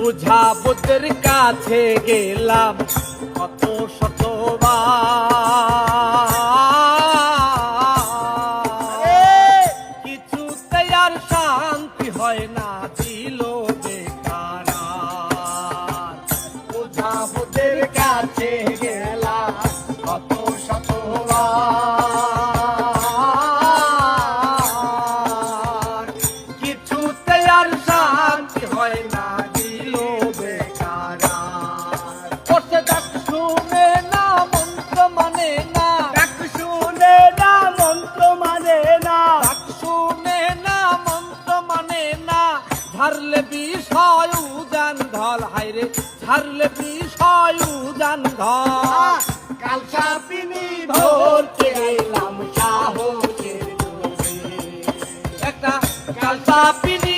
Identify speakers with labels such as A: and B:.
A: বুঝা বুদ্ধের কাছে গেলাম কত শতবার, কিছুতে আর শান্তি হয় না, দিল বেকার। বুঝা বুদ্ধের কাছে গেলাম কত শতবার, কিছুতে আর শান্তি হয় না, দিল বেকার। করছে ডাক শুনে না মন্ত্র মানে না,
B: ডাক শুনে না মন্ত্র মানে না,
A: ডাক শুনে না মন্ত্র মানে না, ঝাড়লে বিষয় উজান ঢল, হাইরে ঝাড়লে বিষয় উজান ঢল।
B: কাল সাপিনী ধরতে গেলাম সাহসের জোরে,
A: একটা কাল সাপিনী